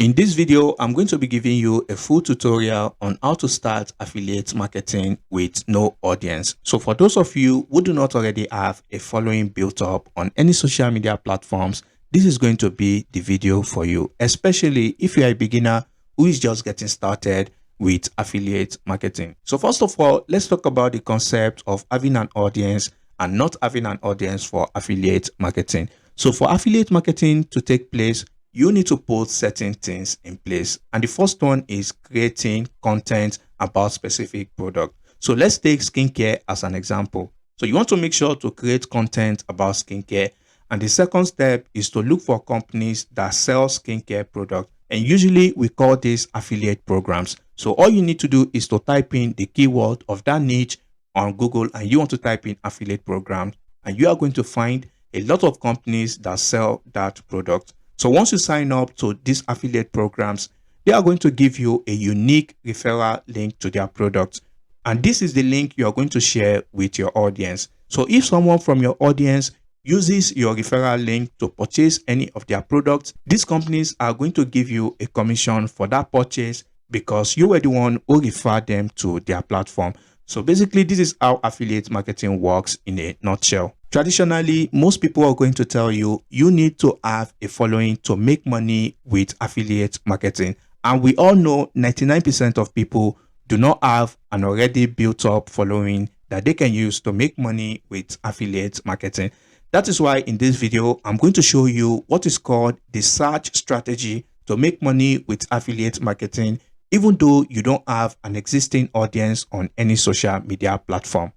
In this video, I'm going to be giving you a full tutorial on how to start affiliate marketing with no audience. So for those of you who do not already have a following built up on any social media platforms, this is going to be the video for you, especially if you're a beginner who is just getting started with affiliate marketing. So first of all, let's talk about the concept of having an audience and not having an audience for affiliate marketing. So for affiliate marketing to take place, you need to put certain things in place. And the first one is creating content about specific product. So let's take skincare as an example. So you want to make sure to create content about skincare. And the second step is to look for companies that sell skincare products. And usually we call these affiliate programs. So all you need to do is to type in the keyword of that niche on Google, and you want to type in affiliate programs, and you are going to find a lot of companies that sell that product. So once you sign up to these affiliate programs, they are going to give you a unique referral link to their products. And this is the link you are going to share with your audience. So if someone from your audience uses your referral link to purchase any of their products, these companies are going to give you a commission for that purchase because you were the one who referred them to their platform. So basically, this is how affiliate marketing works in a nutshell. Traditionally, most people are going to tell you you need to have a following to make money with affiliate marketing. And we all know 99% of people do not have an already built up following that they can use to make money with affiliate marketing. That is why in this video, I'm going to show you what is called the search strategy to make money with affiliate marketing, even though you don't have an existing audience on any social media platform.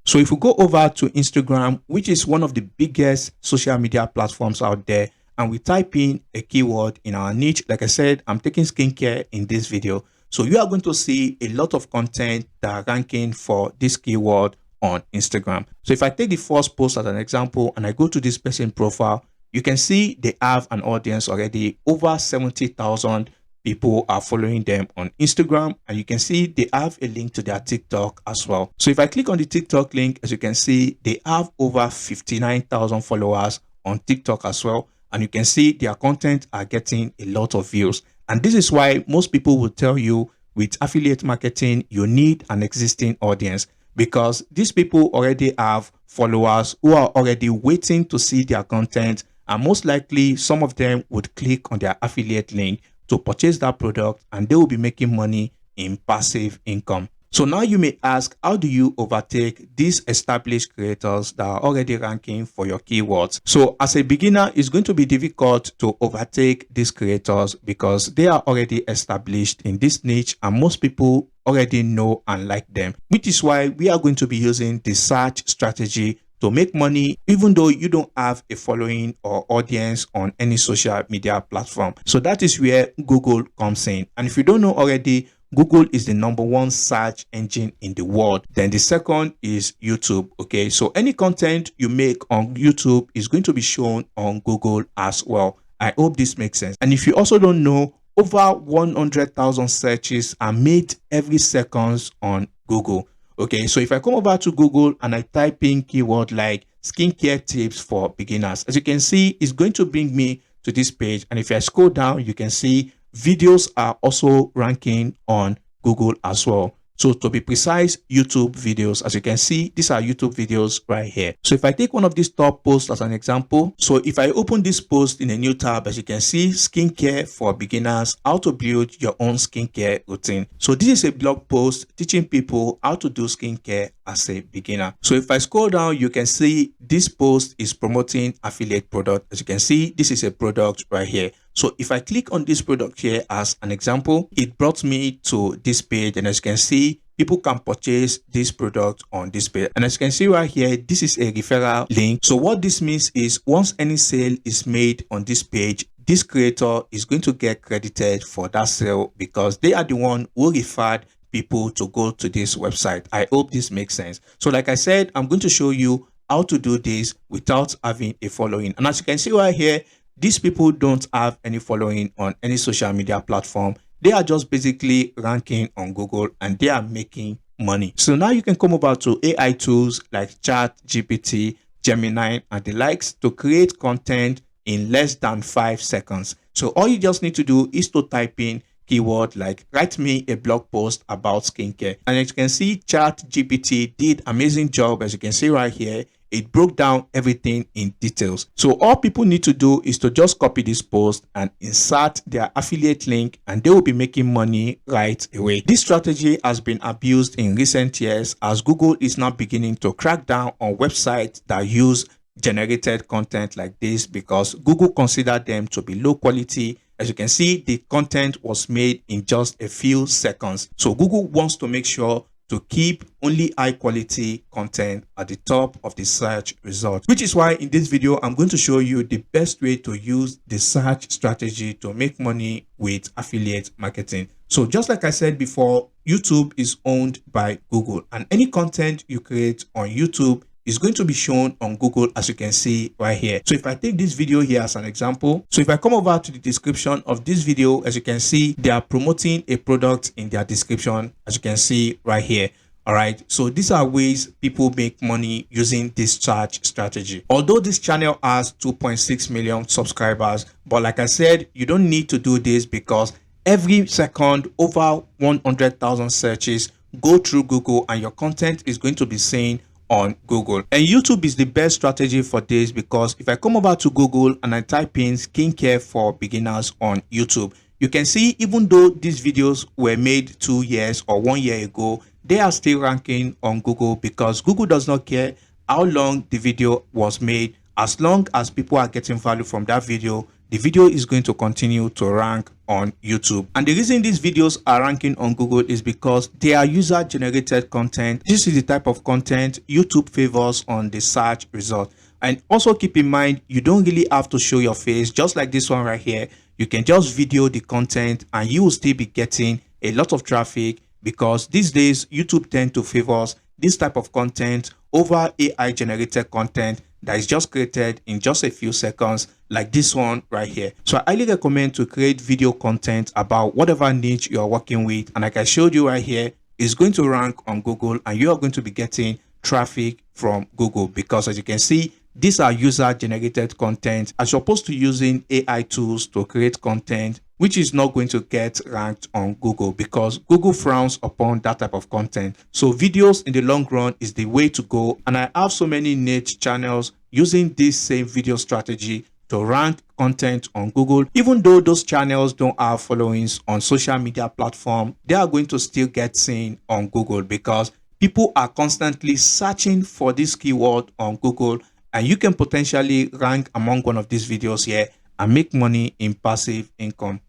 So if we go over to Instagram, which is one of the biggest social media platforms out there, and we type in a keyword in our niche, like I said, I'm taking skincare in this video. So you are going to see a lot of content that are ranking for this keyword on Instagram. So if I take the first post as an example and I go to this person profile, you can see they have an audience already. Over 70,000 people are following them on Instagram, and you can see they have a link to their TikTok as well. So if I click on the TikTok link, as you can see, they have over 59,000 followers on TikTok as well. And you can see their content are getting a lot of views. And this is why most people will tell you with affiliate marketing, you need an existing audience, because these people already have followers who are already waiting to see their content. And most likely some of them would click on their affiliate link to purchase that product, and they will be making money in passive income. So now you may ask, how do you overtake these established creators that are already ranking for your keywords? So as a beginner, it's going to be difficult to overtake these creators because they are already established in this niche and most people already know and like them, which is why we are going to be using the search strategy to make money, even though you don't have a following or audience on any social media platform. So that is where Google comes in. And if you don't know already, Google is the #1 search engine in the world. Then the second is YouTube. Okay, so any content you make on YouTube is going to be shown on Google as well. I hope this makes sense. And if you also don't know, over 100,000 searches are made every second on Google. Okay, so if I come over to Google and I type in keyword like skincare tips for beginners, as you can see, it's going to bring me to this page. And if I scroll down, you can see videos are also ranking on Google as well. So to be precise, YouTube videos, as you can see, these are YouTube videos right here. So if I take one of these top posts as an example, so if I open this post in a new tab, as you can see, skincare for beginners, how to build your own skincare routine. So this is a blog post teaching people how to do skincare as a beginner. So if I scroll down, you can see this post is promoting affiliate product. As you can see, this is a product right here. So if I click on this product here as an example, it brought me to this page, and as you can see, people can purchase this product on this page. And as you can see right here, this is a referral link. So what this means is once any sale is made on this page, this creator is going to get credited for that sale because they are the one who referred people to go to this website. I hope this makes sense. So like I said, I'm going to show you how to do this without having a following. And as you can see right here, these people don't have any following on any social media platform. They are just basically ranking on Google and they are making money. So now you can come over to AI tools like Chat, GPT, Gemini, and the likes to create content in less than 5 seconds. So all you just need to do is to type in keyword like write me a blog post about skincare, and as you can see, ChatGPT did amazing job. As you can see right here, it broke down everything in details. So all people need to do is to just copy this post and insert their affiliate link, and they will be making money right away. This strategy has been abused in recent years as Google is now beginning to crack down on websites that use generated content like this, because Google consider them to be low quality. As you can see, the content was made in just a few seconds. So Google wants to make sure to keep only high quality content at the top of the search results, which is why in this video I'm going to show you the best way to use the search strategy to make money with affiliate marketing. So just like I said before, YouTube is owned by Google, and any content you create on YouTube is going to be shown on Google, as you can see right here. So if I take this video here as an example, so if I come over to the description of this video, as you can see, they are promoting a product in their description, as you can see right here. All right, so these are ways people make money using this search strategy. Although this channel has 2.6 million subscribers, but like I said, you don't need to do this, because every second over 100,000 searches go through Google and your content is going to be seen on Google. And YouTube is the best strategy for this, because if I come over to Google and I type in skincare for beginners on YouTube, you can see even though these videos were made 2 years or 1 year ago, they are still ranking on Google, because Google does not care how long the video was made. As long as people are getting value from that video, the video is going to continue to rank on YouTube. And the reason these videos are ranking on Google is because they are user generated content. This is the type of content YouTube favors on the search result. And also keep in mind, you don't really have to show your face. Just like this one right here, you can just video the content and you will still be getting a lot of traffic, because these days YouTube tend to favor this type of content over AI generated content that is just created in just a few seconds, like this one right here. So I highly recommend to create video content about whatever niche you are working with, and like I showed you right here, is going to rank on Google and you are going to be getting traffic from Google, because as you can see, these are user generated content as opposed to using AI tools to create content, which is not going to get ranked on Google, because Google frowns upon that type of content. So videos in the long run is the way to go. And I have so many niche channels using this same video strategy to rank content on Google. Even though those channels don't have followings on social media platform, they are going to still get seen on Google, because people are constantly searching for this keyword on Google, and you can potentially rank among one of these videos here and make money in passive income.